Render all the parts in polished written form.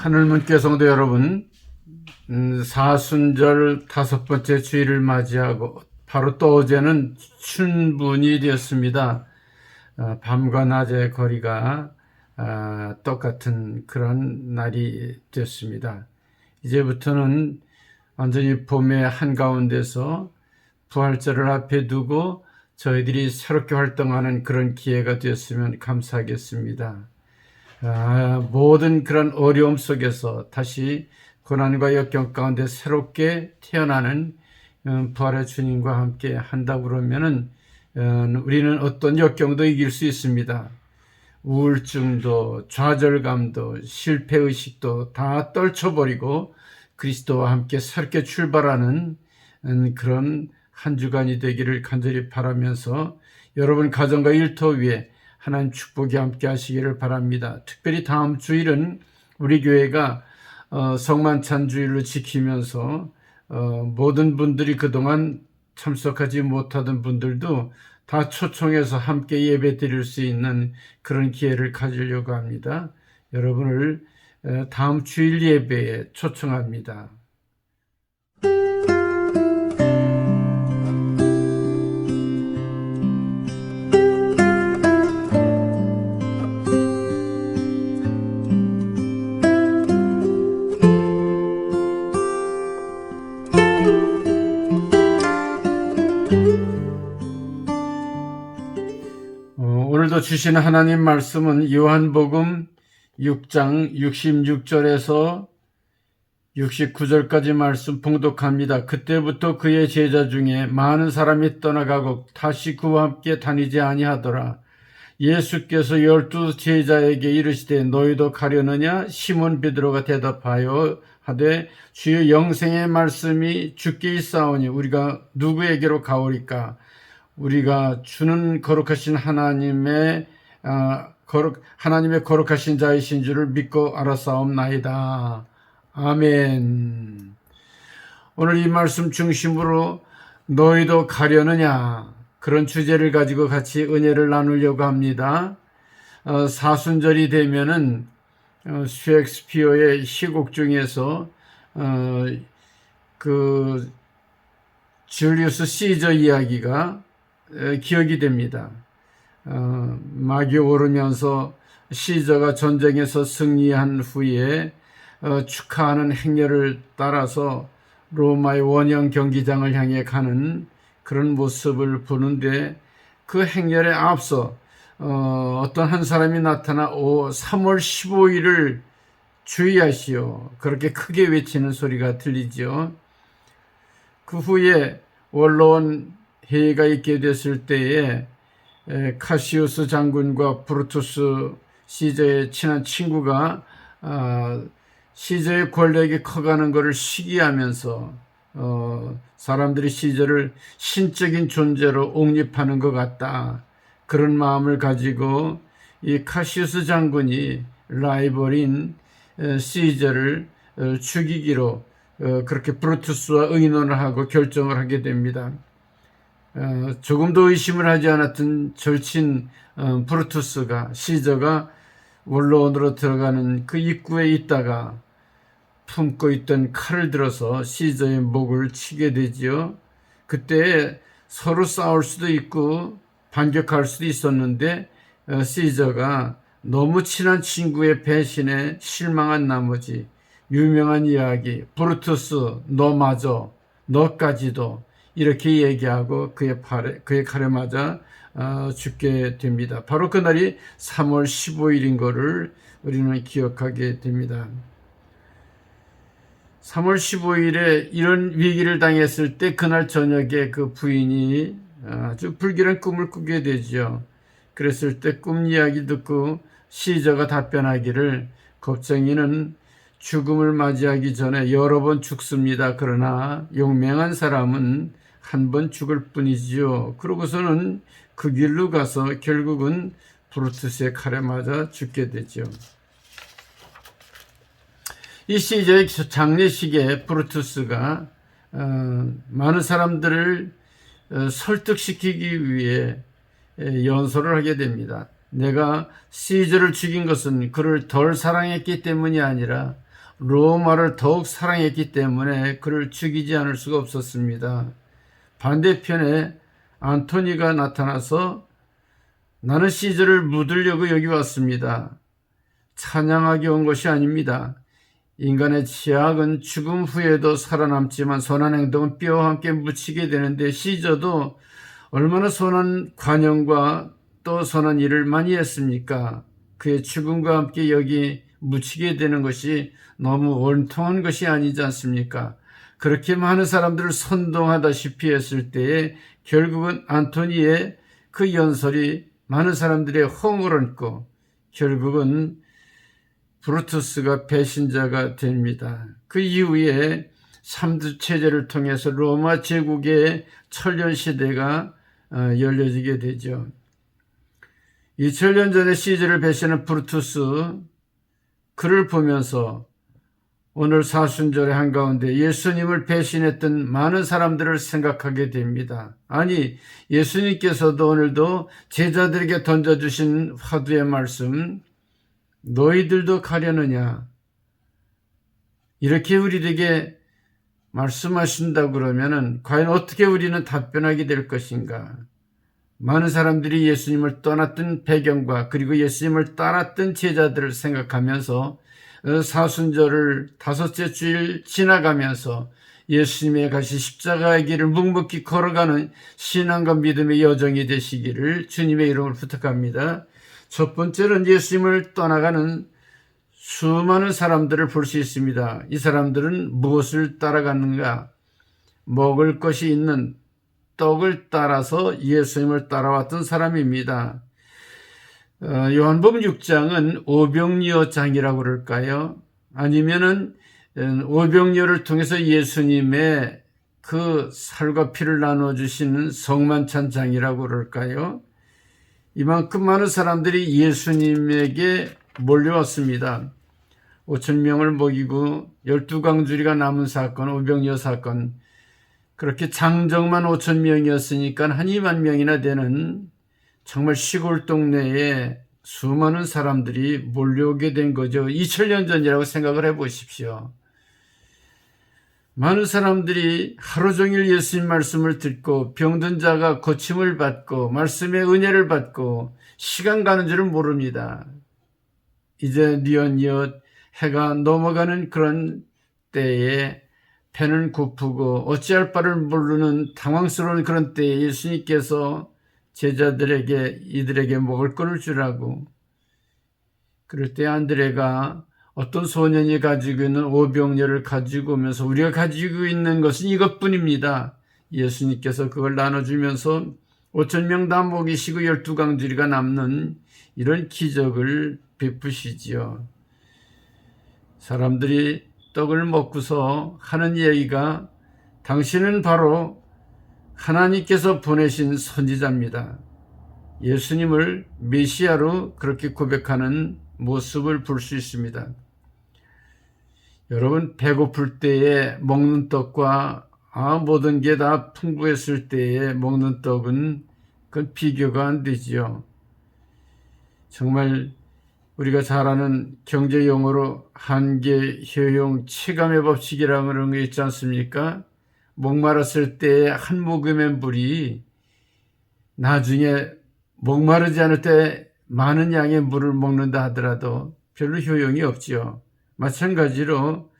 하늘문교 성도 여러분, 사순절 5번째 주일을 맞이하고 바로 또 어제는 춘분이 되었습니다. 밤과 낮의 거리가 똑같은 그런 날이 됐습니다. 이제부터는 완전히 봄의 한가운데서 부활절을 앞에 두고 저희들이 새롭게 활동하는 그런 기회가 되었으면 감사하겠습니다. 모든 그런 어려움 속에서 다시 고난과 역경 가운데 새롭게 태어나는 부활의 주님과 함께 한다 그러면은 우리는 어떤 역경도 이길 수 있습니다. 우울증도 좌절감도 실패의식도 다 떨쳐버리고 그리스도와 함께 새롭게 출발하는 그런 한 주간이 되기를 간절히 바라면서 여러분 가정과 일터 위에 하나님 축복이 함께 하시기를 바랍니다. 특별히 다음 주일은 우리 교회가 성만찬 주일로 지키면서 모든 분들이 그동안 참석하지 못하던 분들도 다 초청해서 함께 예배 드릴 수 있는 그런 기회를 가지려고 합니다. 여러분을 다음 주일 예배에 초청합니다. 오늘도 주신 하나님 말씀은 요한복음 6장 66절에서 69절까지 말씀 봉독합니다. 그때부터 그의 제자 중에 많은 사람이 떠나가고 다시 그와 함께 다니지 아니하더라. 예수께서 12 제자에게 이르시되 너희도 가려느냐? 시몬 베드로가 대답하여 하되 주의 영생의 말씀이 주께 있사오니 우리가 누구에게로 가오리까? 우리가 주는 거룩하신 하나님의 거룩하신 자이신 줄을 믿고 알았사옵나이다. 아멘. 오늘 이 말씀 중심으로 너희도 가려느냐 그런 주제를 가지고 같이 은혜를 나누려고 합니다. 사순절이 되면은 셰익스피어의 시곡 중에서 그 줄리우스 시저 이야기가 기억이 됩니다. 막이 오르면서 시저가 전쟁에서 승리한 후에 축하하는 행렬을 따라서 로마의 원형 경기장을 향해 가는 그런 모습을 보는데 그 행렬에 앞서 어떤 한 사람이 나타나 3월 15일을 주의하시오 그렇게 크게 외치는 소리가 들리죠. 그 후에 원로원 회의가 있게 됐을 때에 카시우스 장군과 브루투스 시저의 친한 친구가 시저의 권력이 커가는 것을 시기하면서 사람들이 시저를 신적인 존재로 옹립하는 것 같다. 그런 마음을 가지고 이 카시우스 장군이 라이벌인 시저를 죽이기로 그렇게 브루투스와 의논을 하고 결정을 하게 됩니다. 조금도 의심을 하지 않았던 절친 브루투스가 시저가 원로원으로 들어가는 그 입구에 있다가 품고 있던 칼을 들어서 시저의 목을 치게 되지요. 그때 서로 싸울 수도 있고 반격할 수도 있었는데 시저가 너무 친한 친구의 배신에 실망한 나머지 유명한 이야기 브루투스 너마저 너까지도 이렇게 얘기하고 그의 칼에 맞아 죽게 됩니다. 바로 그날이 3월 15일인 것을 우리는 기억하게 됩니다. 3월 15일에 이런 위기를 당했을 때 그날 저녁에 그 부인이 아주 불길한 꿈을 꾸게 되죠. 그랬을 때 꿈 이야기 듣고 시저가 답변하기를 겁쟁이는 죽음을 맞이하기 전에 여러 번 죽습니다. 그러나 용맹한 사람은 한 번 죽을 뿐이지요. 그러고서는 그 길로 가서 결국은 브루투스의 칼에 맞아 죽게 되죠. 이 시저의 장례식에 브루투스가 많은 사람들을 설득시키기 위해 연설을 하게 됩니다. 내가 시저를 죽인 것은 그를 덜 사랑했기 때문이 아니라 로마를 더욱 사랑했기 때문에 그를 죽이지 않을 수가 없었습니다. 반대편에 안토니가 나타나서 나는 시저를 묻으려고 여기 왔습니다. 찬양하기 온 것이 아닙니다. 인간의 죄악은 죽음 후에도 살아남지만 선한 행동은 뼈와 함께 묻히게 되는데 시저도 얼마나 선한 관용과 또 선한 일을 많이 했습니까? 그의 죽음과 함께 여기 묻히게 되는 것이 너무 원통한 것이 아니지 않습니까? 그렇게 많은 사람들을 선동하다시피 했을 때에 결국은 안토니의 그 연설이 많은 사람들의 허물을 얻고 결국은 브루투스가 배신자가 됩니다. 그 이후에 삼두체제를 통해서 로마 제국의 천년 시대가 열려지게 되죠. 2000년 전에 시저를 배신한 브루투스, 그를 보면서 오늘 사순절의 한가운데 예수님을 배신했던 많은 사람들을 생각하게 됩니다. 아니, 예수님께서도 오늘도 제자들에게 던져주신 화두의 말씀, 너희들도 가려느냐, 이렇게 우리에게 말씀하신다고 그러면은 과연 어떻게 우리는 답변하게 될 것인가? 많은 사람들이 예수님을 떠났던 배경과 그리고 예수님을 따랐던 제자들을 생각하면서 사순절을 다섯째 주일 지나가면서 예수님의 가시 십자가의 길을 묵묵히 걸어가는 신앙과 믿음의 여정이 되시기를 주님의 이름으로 부탁합니다. 첫 번째는 예수님을 떠나가는 수많은 사람들을 볼 수 있습니다. 이 사람들은 무엇을 따라가는가? 먹을 것이 있는 떡을 따라서 예수님을 따라왔던 사람입니다. 요한복음 6장은 오병이어장이라고 그럴까요? 아니면은 오병이어를 통해서 예수님의 그 살과 피를 나눠주시는 성만찬장이라고 그럴까요? 이만큼 많은 사람들이 예수님에게 몰려왔습니다. 5,000명을 먹이고 12광주리가 남은 사건, 오병이어 사건, 그렇게 장정만 5,000명이었으니까 한 2만 명이나 되는 정말 시골 동네에 수많은 사람들이 몰려오게 된 거죠. 2000년 전이라고 생각을 해보십시오. 많은 사람들이 하루 종일 예수님 말씀을 듣고 병든 자가 고침을 받고 말씀의 은혜를 받고 시간 가는 줄을 모릅니다. 이제 뉘엿뉘엿 해가 넘어가는 그런 때에 배는 고프고 어찌할 바를 모르는 당황스러운 그런 때에 예수님께서 제자들에게 이들에게 먹을 것을 주라고, 그럴 때 안드레가 어떤 소년이 가지고 있는 오병이어를 가지고 오면서 우리가 가지고 있는 것은 이것뿐입니다. 예수님께서 그걸 나눠주면서 5,000명 다 먹이시고 12광주리가 남는 이런 기적을 베푸시지요. 사람들이 떡을 먹고서 하는 얘기가 당신은 바로 하나님께서 보내신 선지자입니다. 예수님을 메시아로 그렇게 고백하는 모습을 볼 수 있습니다. 여러분, 배고플 때에 먹는 떡과 모든 게 다 풍부했을 때에 먹는 떡은 그건 비교가 안 되지요. 정말 우리가 잘 아는 경제 용어로 한계, 효용, 체감의 법칙이라는 그런 거 있지 않습니까? 목마랐을 때 한 모금의 물이 나중에 목마르지 않을 때 많은 양의 물을 먹는다 하더라도 별로 효용이 없지요. 마찬가지로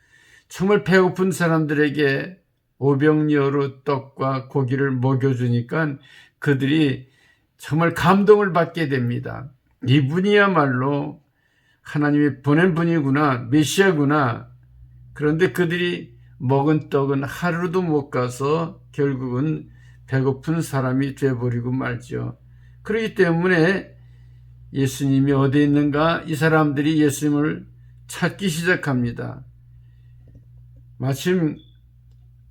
정말 배고픈 사람들에게 오병이어로 떡과 고기를 먹여주니까 그들이 정말 감동을 받게 됩니다. 이분이야말로 하나님이 보낸 분이구나, 메시아구나. 그런데 그들이 먹은 떡은 하루도 못 가서 결국은 배고픈 사람이 되어버리고 말죠. 그렇기 때문에 예수님이 어디 있는가? 이 사람들이 예수님을 찾기 시작합니다. 마침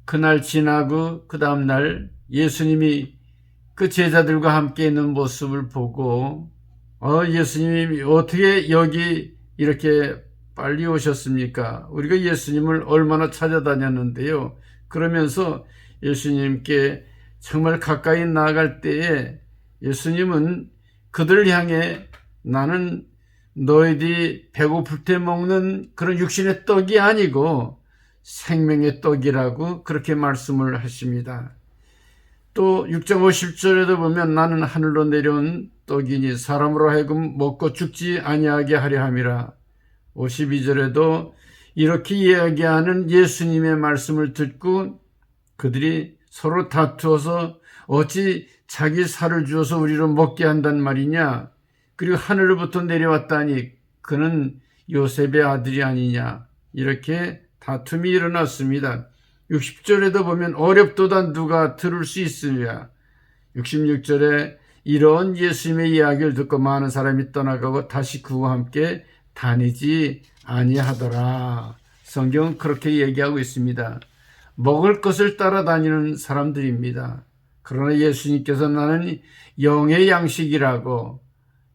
그날 지나고 그 다음날 예수님이 그 제자들과 함께 있는 모습을 보고 예수님이 어떻게 여기 이렇게 빨리 오셨습니까? 우리가 예수님을 얼마나 찾아다녔는데요. 그러면서 예수님께 정말 가까이 나아갈 때에 예수님은 그들을 향해 나는 너희들이 배고플 때 먹는 그런 육신의 떡이 아니고 생명의 떡이라고 그렇게 말씀을 하십니다. 또 6장 50절에도 보면 나는 하늘로 내려온 떡이니 사람으로 하여금 먹고 죽지 아니하게 하려 함이라. 52절에도 이렇게 이야기하는 예수님의 말씀을 듣고 그들이 서로 다투어서 어찌 자기 살을 주어서 우리로 먹게 한단 말이냐, 그리고 하늘로부터 내려왔다니 그는 요셉의 아들이 아니냐, 이렇게 다툼이 일어났습니다. 60절에도 보면 어렵도다 누가 들을 수 있으랴. 66절에 이런 예수님의 이야기를 듣고 많은 사람이 떠나가고 다시 그와 함께 다니지 아니하더라. 성경은 그렇게 얘기하고 있습니다. 먹을 것을 따라다니는 사람들입니다. 그러나 예수님께서 나는 영의 양식이라고,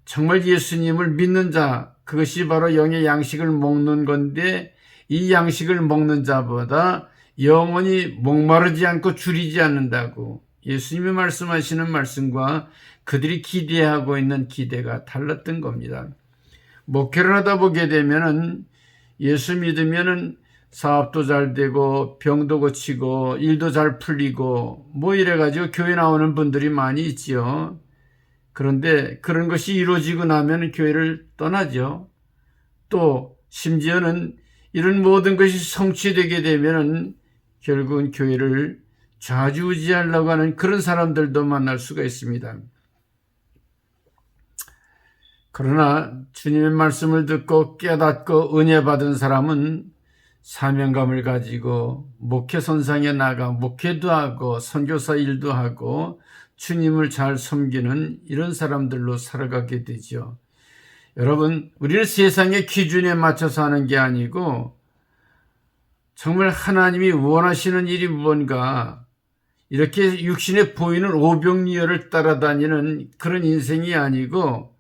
정말 예수님을 믿는 자, 그것이 바로 영의 양식을 먹는 건데, 이 양식을 먹는 자보다 영원히 목마르지 않고 줄이지 않는다고 예수님이 말씀하시는 말씀과 그들이 기대하고 있는 기대가 달랐던 겁니다. 목회를 하다 보게 되면은 예수 믿으면은 사업도 잘 되고 병도 고치고 일도 잘 풀리고 뭐 이래가지고 교회 나오는 분들이 많이 있지요. 그런데 그런 것이 이루어지고 나면 교회를 떠나죠. 또 심지어는 이런 모든 것이 성취되게 되면은 결국은 교회를 좌지우지하려고 하는 그런 사람들도 만날 수가 있습니다. 그러나 주님의 말씀을 듣고 깨닫고 은혜 받은 사람은 사명감을 가지고 목회 선상에 나가 목회도 하고 선교사 일도 하고 주님을 잘 섬기는 이런 사람들로 살아가게 되죠. 여러분, 우리는 세상의 기준에 맞춰서 하는 게 아니고 정말 하나님이 원하시는 일이 뭔가, 이렇게 육신에 보이는 오병이어를 따라다니는 그런 인생이 아니고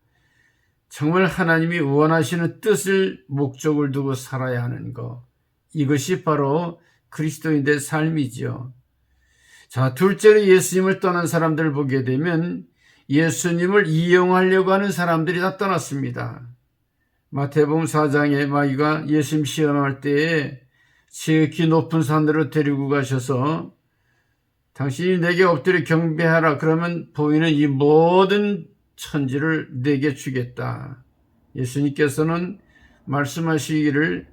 정말 하나님이 원하시는 뜻을 목적을 두고 살아야 하는 것, 이것이 바로 그리스도인의 삶이죠. 자, 둘째로 예수님을 떠난 사람들을 보게 되면 예수님을 이용하려고 하는 사람들이 다 떠났습니다. 마태복음 4장에 마귀가 예수님 시험할 때에 지극히 높은 산으로 데리고 가셔서 당신이 내게 엎드려 경배하라, 그러면 보이는 이 모든 천지를 내게 주겠다. 예수님께서는 말씀하시기를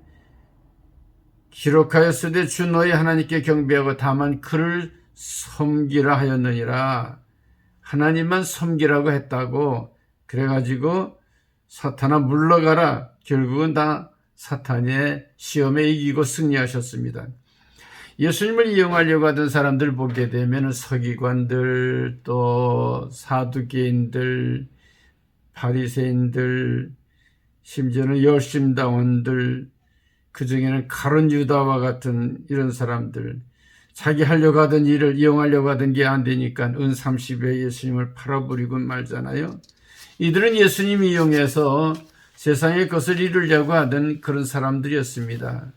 기록하였으되 주 너희 하나님께 경배하고 다만 그를 섬기라 하였느니라. 하나님만 섬기라고 했다고. 그래가지고 사탄아 물러가라. 결국은 다 사탄의 시험에 이기고 승리하셨습니다. 예수님을 이용하려고 하던 사람들 보게 되면 서기관들, 또 사두개인들, 바리새인들, 심지어는 열심당원들, 그 중에는 가룟 유다와 같은 이런 사람들, 자기 하려고 하던 일을 이용하려고 하던 게 안 되니까 은 30에 예수님을 팔아버리고 말잖아요. 이들은 예수님 이용해서 세상의 것을 이루려고 하던 그런 사람들이었습니다.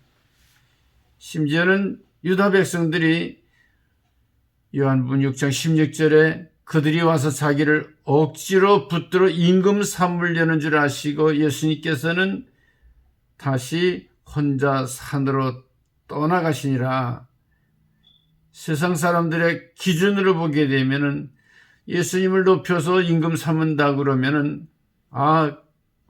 심지어는 유다 백성들이 요한복음 6장 16절에 그들이 와서 자기를 억지로 붙들어 임금 삼으려는 줄 아시고 예수님께서는 다시 혼자 산으로 떠나가시니라. 세상 사람들의 기준으로 보게 되면은 예수님을 높여서 임금 삼은다 그러면은, 아,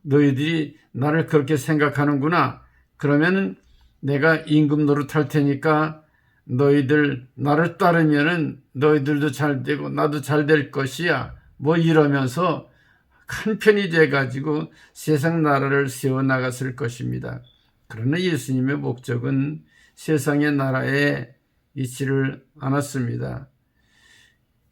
너희들이 나를 그렇게 생각하는구나. 그러면은 내가 임금 노릇할 테니까 너희들 나를 따르면은 너희들도 잘 되고 나도 잘 될 것이야. 뭐 이러면서 한편이 돼가지고 세상 나라를 세워나갔을 것입니다. 그러나 예수님의 목적은 세상의 나라에 있지를 않았습니다.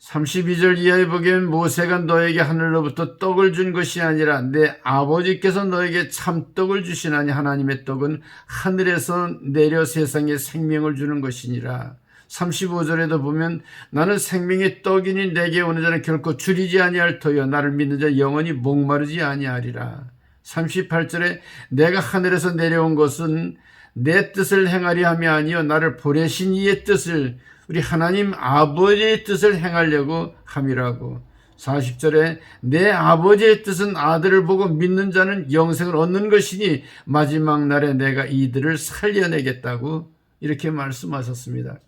32절 이하에 보기엔 모세가 너에게 하늘로부터 떡을 준 것이 아니라 내 아버지께서 너에게 참떡을 주시나니 하나님의 떡은 하늘에서 내려 세상에 생명을 주는 것이니라. 35절에도 보면 나는 생명의 떡이니 내게 오는 자는 결코 줄이지 아니할 터여 나를 믿는 자 영원히 목마르지 아니하리라. 38절에 내가 하늘에서 내려온 것은 내 뜻을 행하려 함이 아니요 나를 보내신 이의 뜻을, 우리 하나님 아버지의 뜻을 행하려고 함이라고. 40절에 내 아버지의 뜻은 아들을 보고 믿는 자는 영생을 얻는 것이니 마지막 날에 내가 이들을 살려내겠다고 이렇게 말씀하셨습니다.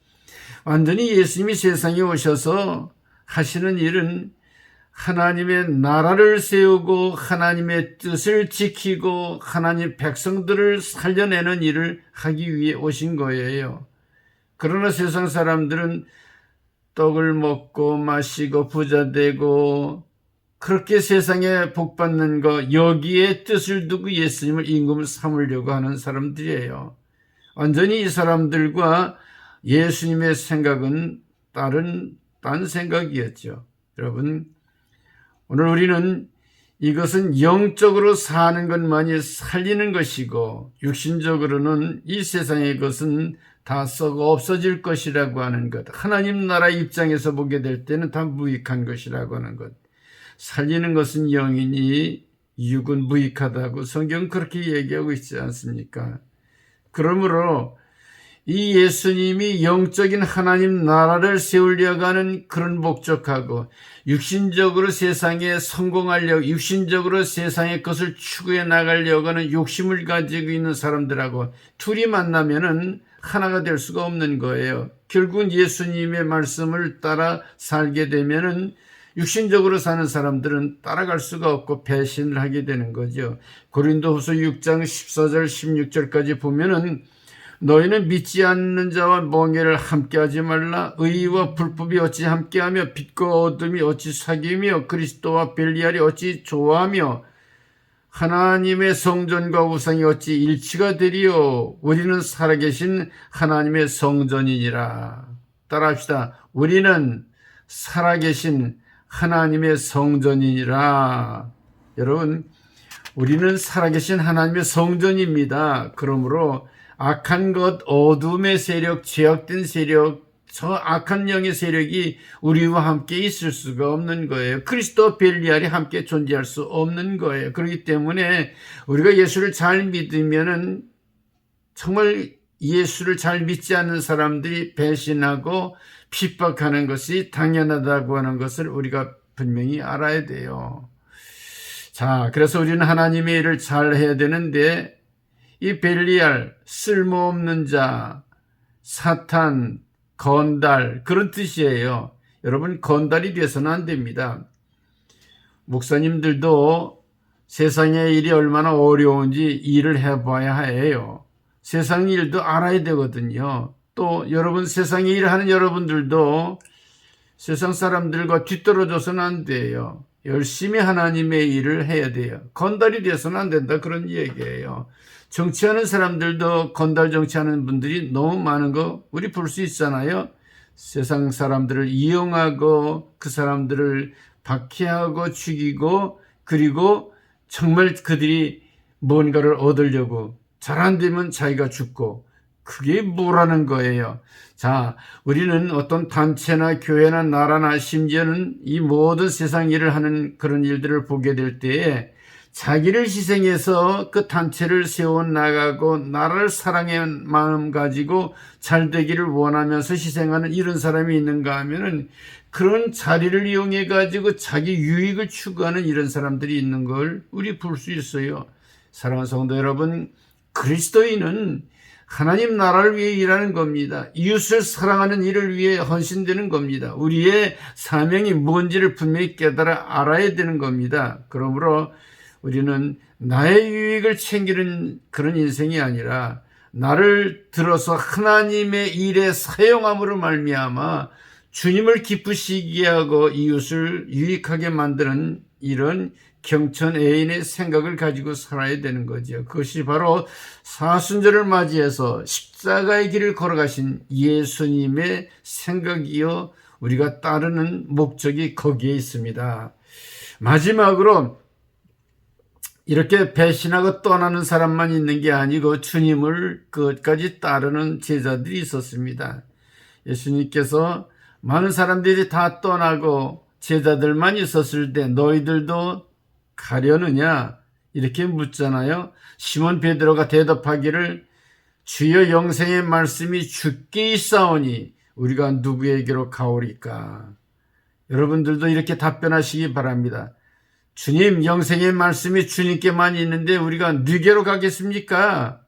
완전히 예수님이 세상에 오셔서 하시는 일은 하나님의 나라를 세우고 하나님의 뜻을 지키고 하나님 백성들을 살려내는 일을 하기 위해 오신 거예요. 그러나 세상 사람들은 떡을 먹고 마시고 부자 되고 그렇게 세상에 복받는 거 여기에 뜻을 두고 예수님을 임금을 삼으려고 하는 사람들이에요. 완전히 이 사람들과 예수님의 생각은 딴 생각이었죠. 여러분, 오늘 우리는 이것은 영적으로 사는 것만이 살리는 것이고 육신적으로는 이 세상의 것은 다 썩어 없어질 것이라고 하는 것, 하나님 나라 입장에서 보게 될 때는 다 무익한 것이라고 하는 것, 살리는 것은 영이니 육은 무익하다고 성경은 그렇게 얘기하고 있지 않습니까? 그러므로 이 예수님이 영적인 하나님 나라를 세우려고 하는 그런 목적하고 육신적으로 세상에 성공하려고 육신적으로 세상의 것을 추구해 나가려고 하는 욕심을 가지고 있는 사람들하고 둘이 만나면은 하나가 될 수가 없는 거예요. 결국은 예수님의 말씀을 따라 살게 되면은 육신적으로 사는 사람들은 따라갈 수가 없고 배신을 하게 되는 거죠. 고린도후서 6장 14절 16절까지 보면은 너희는 믿지 않는 자와 멍에를 함께하지 말라. 의와 불법이 어찌 함께하며 빛과 어둠이 어찌 사귀며 그리스도와 벨리알이 어찌 좋아하며 하나님의 성전과 우상이 어찌 일치가 되리요. 우리는 살아계신 하나님의 성전이니라. 따라합시다. 우리는 살아계신 하나님의 성전이니라. 여러분, 우리는 살아계신 하나님의 성전입니다. 그러므로 악한 것, 어둠의 세력, 죄악된 세력, 저 악한 영의 세력이 우리와 함께 있을 수가 없는 거예요. 그리스도 벨리알이 함께 존재할 수 없는 거예요. 그렇기 때문에 우리가 예수를 잘 믿으면은 정말 예수를 잘 믿지 않는 사람들이 배신하고 핍박하는 것이 당연하다고 하는 것을 우리가 분명히 알아야 돼요. 자, 그래서 우리는 하나님의 일을 잘 해야 되는데 이 벨리알, 쓸모없는 자, 사탄, 건달 그런 뜻이에요. 여러분, 건달이 돼서는 안 됩니다. 목사님들도 세상의 일이 얼마나 어려운지 일을 해봐야 해요. 세상 일도 알아야 되거든요. 또 여러분, 세상의 일을 하는 여러분들도 세상 사람들과 뒤떨어져서는 안 돼요. 열심히 하나님의 일을 해야 돼요. 건달이 돼서는 안 된다, 그런 얘기예요. 정치하는 사람들도 건달 정치하는 분들이 너무 많은 거 우리 볼 수 있잖아요. 세상 사람들을 이용하고 그 사람들을 박해하고 죽이고 그리고 정말 그들이 뭔가를 얻으려고 잘 안 되면 자기가 죽고 그게 뭐라는 거예요. 자, 우리는 어떤 단체나 교회나 나라나 심지어는 이 모든 세상 일을 하는 그런 일들을 보게 될 때에 자기를 희생해서 그 단체를 세워나가고 나라를 사랑하는 마음 가지고 잘 되기를 원하면서 희생하는 이런 사람이 있는가 하면은 그런 자리를 이용해 가지고 자기 유익을 추구하는 이런 사람들이 있는 걸 우리 볼 수 있어요. 사랑하는 성도 여러분, 그리스도인은 하나님 나라를 위해 일하는 겁니다. 이웃을 사랑하는 일을 위해 헌신되는 겁니다. 우리의 사명이 뭔지를 분명히 깨달아 알아야 되는 겁니다. 그러므로 우리는 나의 유익을 챙기는 그런 인생이 아니라 나를 들어서 하나님의 일에 사용함으로 말미암아 주님을 기쁘시게 하고 이웃을 유익하게 만드는 이런 경천애인의 생각을 가지고 살아야 되는 거죠. 그것이 바로 사순절을 맞이해서 십자가의 길을 걸어가신 예수님의 생각이요 우리가 따르는 목적이 거기에 있습니다. 마지막으로 이렇게 배신하고 떠나는 사람만 있는 게 아니고 주님을 끝까지 따르는 제자들이 있었습니다. 예수님께서 많은 사람들이 다 떠나고 제자들만 있었을 때 너희들도 가려느냐 이렇게 묻잖아요. 시몬 베드로가 대답하기를 주여 영생의 말씀이 주께 있사오니 우리가 누구에게로 가오리까. 여러분들도 이렇게 답변하시기 바랍니다. 주님, 영생의 말씀이 주님께만 있는데 우리가 누구로 가겠습니까?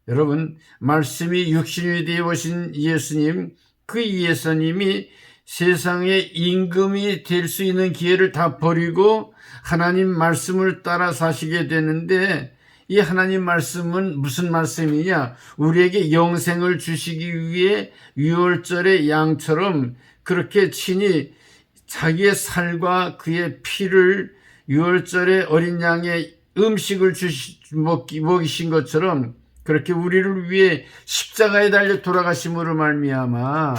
여러분, 말씀이 육신이 되어 오신 예수님, 그 예수님이 세상의 임금이 될 수 있는 기회를 다 버리고 하나님 말씀을 따라 사시게 되는데, 이 하나님 말씀은 무슨 말씀이냐? 우리에게 영생을 주시기 위해 유월절의 양처럼 그렇게 친히 자기의 살과 그의 피를 유월절의 어린 양의 음식을 먹이신 것처럼 그렇게 우리를 위해 십자가에 달려 돌아가심으로 말미암아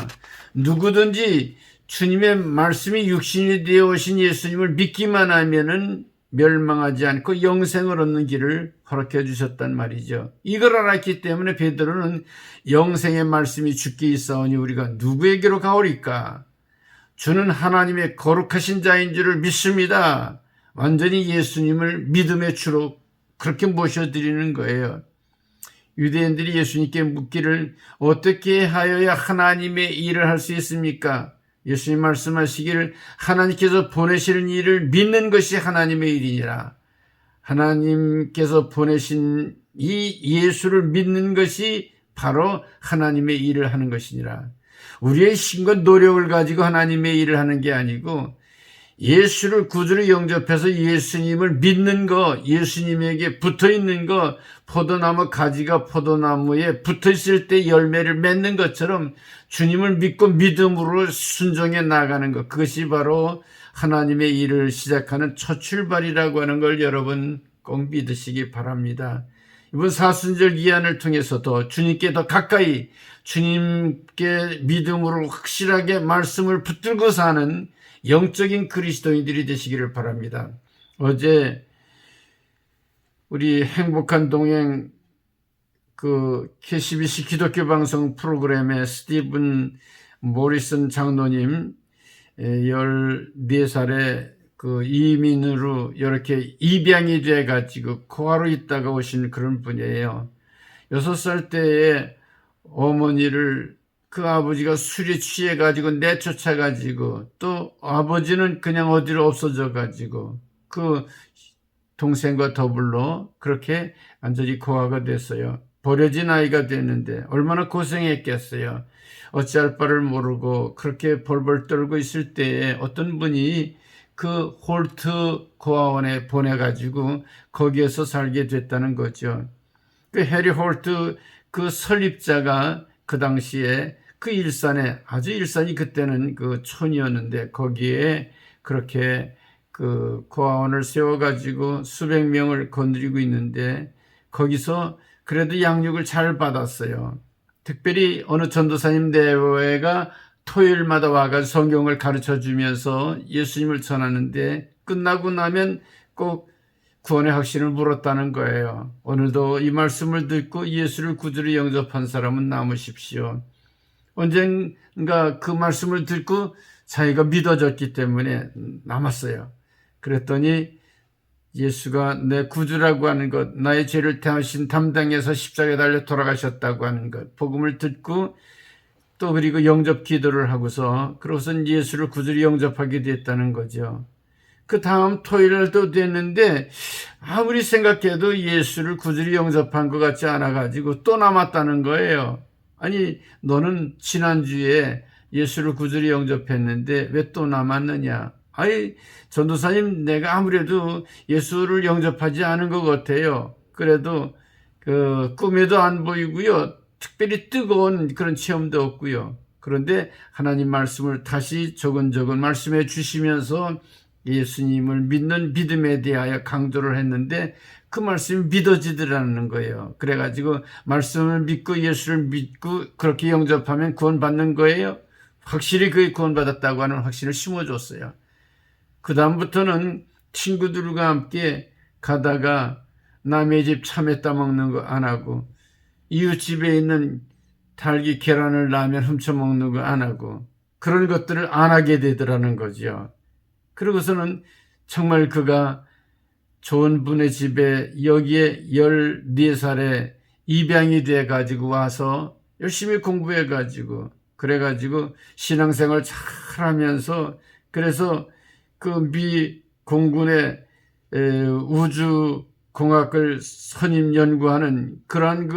누구든지 주님의 말씀이 육신이 되어 오신 예수님을 믿기만 하면은 멸망하지 않고 영생을 얻는 길을 허락해 주셨단 말이죠. 이걸 알았기 때문에 베드로는 영생의 말씀이 주께 있사오니 우리가 누구에게로 가오리까? 주는 하나님의 거룩하신 자인 줄을 믿습니다. 완전히 예수님을 믿음의 주로 그렇게 모셔드리는 거예요. 유대인들이 예수님께 묻기를 어떻게 하여야 하나님의 일을 할 수 있습니까? 예수님 말씀하시기를 하나님께서 보내시는 일을 믿는 것이 하나님의 일이니라. 하나님께서 보내신 이 예수를 믿는 것이 바로 하나님의 일을 하는 것이니라. 우리의 힘과 노력을 가지고 하나님의 일을 하는 게 아니고 예수를 구주로 영접해서 예수님을 믿는 거, 예수님에게 붙어있는 거, 포도나무 가지가 포도나무에 붙어있을 때 열매를 맺는 것처럼 주님을 믿고 믿음으로 순종해 나가는 것, 그것이 바로 하나님의 일을 시작하는 첫 출발이라고 하는 걸 여러분 꼭 믿으시기 바랍니다. 이번 사순절 기한을 통해서도 주님께 더 가까이 주님께 믿음으로 확실하게 말씀을 붙들고 사는 영적인 그리스도인들이 되시기를 바랍니다. 어제 우리 행복한 동행 KCBC 기독교 방송 프로그램에 스티븐 모리슨 장로님 14살의 이민으로 이렇게 입양이 돼가지고 고아로 있다가 오신 그런 분이에요. 6살 때에 어머니를 그 아버지가 술에 취해가지고 내쫓아가지고 또 아버지는 그냥 어디로 없어져가지고 그 동생과 더불어 그렇게 완전히 고아가 됐어요. 버려진 아이가 됐는데 얼마나 고생했겠어요. 어찌할 바를 모르고 그렇게 벌벌 떨고 있을 때에 어떤 분이 그 홀트 고아원에 보내가지고 거기에서 살게 됐다는 거죠. 그 해리 홀트 그 설립자가 그 당시에 그 일산에 아주 일산이 그때는 그 촌이었는데 거기에 그렇게 그 고아원을 세워가지고 수백 명을 건드리고 있는데 거기서 그래도 양육을 잘 받았어요. 특별히 어느 전도사님 내외가 토요일마다 와가지고 성경을 가르쳐 주면서 예수님을 전하는데 끝나고 나면 꼭 구원의 확신을 물었다는 거예요. 오늘도 이 말씀을 듣고 예수를 구주로 영접한 사람은 남으십시오. 언젠가 그 말씀을 듣고 자기가 믿어졌기 때문에 남았어요. 그랬더니 예수가 내 구주라고 하는 것, 나의 죄를 대신 담당해서 십자가에 달려 돌아가셨다고 하는 것, 복음을 듣고 또 그리고 영접 기도를 하고서 그러고선 예수를 구주로 영접하게 됐다는 거죠. 그 다음 토요일도 됐는데 아무리 생각해도 예수를 구주로 영접한 것 같지 않아가지고 또 남았다는 거예요. 아니 너는 지난주에 예수를 구주로 영접했는데 왜 또 남았느냐. 아니 전도사님 내가 아무래도 예수를 영접하지 않은 것 같아요. 그래도 꿈에도 안 보이고요. 특별히 뜨거운 그런 체험도 없고요. 그런데 하나님 말씀을 다시 조근조근 말씀해 주시면서 예수님을 믿는 믿음에 대하여 강조를 했는데 그 말씀이 믿어지더라는 거예요. 그래가지고 말씀을 믿고 예수를 믿고 그렇게 영접하면 구원받는 거예요. 확실히 그게 구원받았다고 하는 확신을 심어줬어요. 그 다음부터는 친구들과 함께 가다가 남의 집 참외 따먹는 거 안 하고 이웃집에 있는 달기 계란을 라면 훔쳐먹는 거 안 하고 그런 것들을 안 하게 되더라는 거죠. 그러고서는 정말 그가 좋은 분의 집에 여기에 14살에 입양이 돼가지고 와서 열심히 공부해가지고 그래가지고 신앙생활 잘 하면서 그래서 그 미 공군의 우주공학을 선임 연구하는 그러한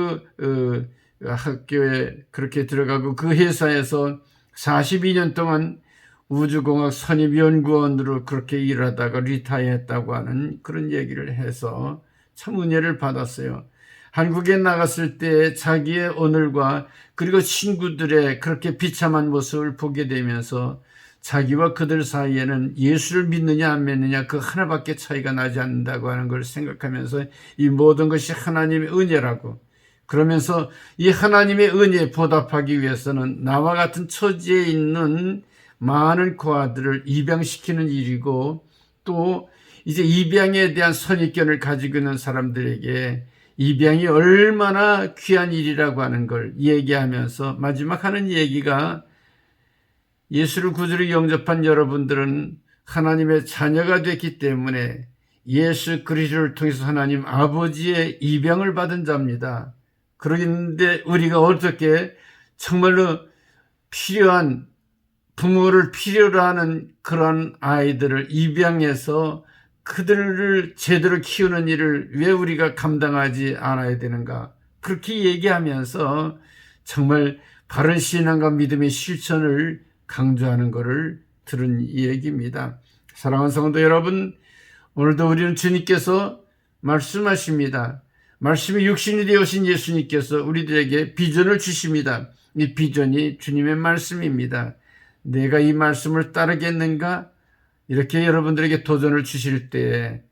학교에 그렇게 들어가고 그 회사에서 42년 동안 우주공학 선임연구원으로 그렇게 일하다가 리타이어했다고 하는 그런 얘기를 해서 참 은혜를 받았어요. 한국에 나갔을 때 자기의 오늘과 그리고 친구들의 그렇게 비참한 모습을 보게 되면서 자기와 그들 사이에는 예수를 믿느냐 안 믿느냐 그 하나밖에 차이가 나지 않는다고 하는 걸 생각하면서 이 모든 것이 하나님의 은혜라고, 그러면서 이 하나님의 은혜에 보답하기 위해서는 나와 같은 처지에 있는 많은 고아들을 입양시키는 일이고, 또 이제 입양에 대한 선입견을 가지고 있는 사람들에게 입양이 얼마나 귀한 일이라고 하는 걸 얘기하면서 마지막 하는 얘기가, 예수를 구주로 영접한 여러분들은 하나님의 자녀가 됐기 때문에 예수 그리스도를 통해서 하나님 아버지의 입양을 받은 자입니다. 그런데 우리가 어떻게 정말로 필요한, 부모를 필요로 하는 그런 아이들을 입양해서 그들을 제대로 키우는 일을 왜 우리가 감당하지 않아야 되는가, 그렇게 얘기하면서 정말 바른 신앙과 믿음의 실천을 강조하는 것을 들은 얘기입니다. 사랑하는 성도 여러분, 오늘도 우리는 주님께서 말씀하십니다. 말씀이 육신이 되어신 예수님께서 우리들에게 비전을 주십니다. 이 비전이 주님의 말씀입니다. 내가 이 말씀을 따르겠는가? 이렇게 여러분들에게 도전을 주실 때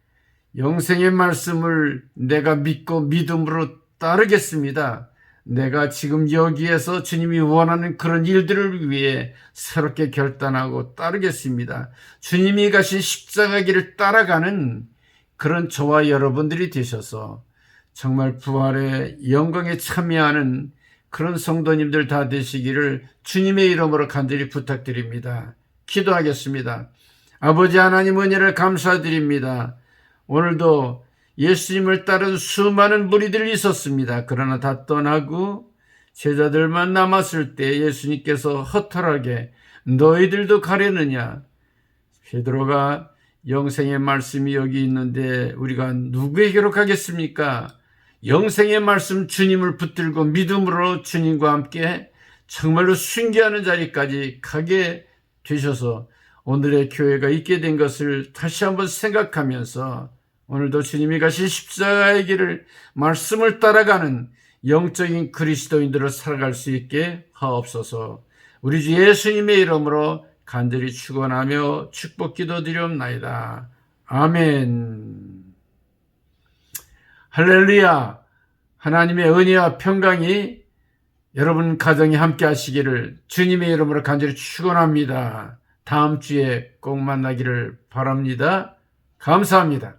영생의 말씀을 내가 믿고 믿음으로 따르겠습니다. 내가 지금 여기에서 주님이 원하는 그런 일들을 위해 새롭게 결단하고 따르겠습니다. 주님이 가신 십자가 길을 따라가는 그런 저와 여러분들이 되셔서 정말 부활의 영광에 참여하는 그런 성도님들 다 되시기를 주님의 이름으로 간절히 부탁드립니다. 기도하겠습니다. 아버지 하나님, 은혜를 감사드립니다. 오늘도 예수님을 따른 수많은 무리들이 있었습니다. 그러나 다 떠나고 제자들만 남았을 때 예수님께서 허탈하게 너희들도 가려느냐? 베드로가 영생의 말씀이 여기 있는데 우리가 누구에게로 가겠습니까? 영생의 말씀 주님을 붙들고 믿음으로 주님과 함께 정말로 순교하는 자리까지 가게 되셔서 오늘의 교회가 있게 된 것을 다시 한번 생각하면서 오늘도 주님이 가신 십자가의 길을, 말씀을 따라가는 영적인 그리스도인들을 살아갈 수 있게 하옵소서. 우리 주 예수님의 이름으로 간절히 축원하며 축복 기도드리옵나이다. 아멘. 할렐루야. 하나님의 은혜와 평강이 여러분 가정에 함께 하시기를 주님의 이름으로 간절히 축원합니다. 다음 주에 꼭 만나기를 바랍니다. 감사합니다.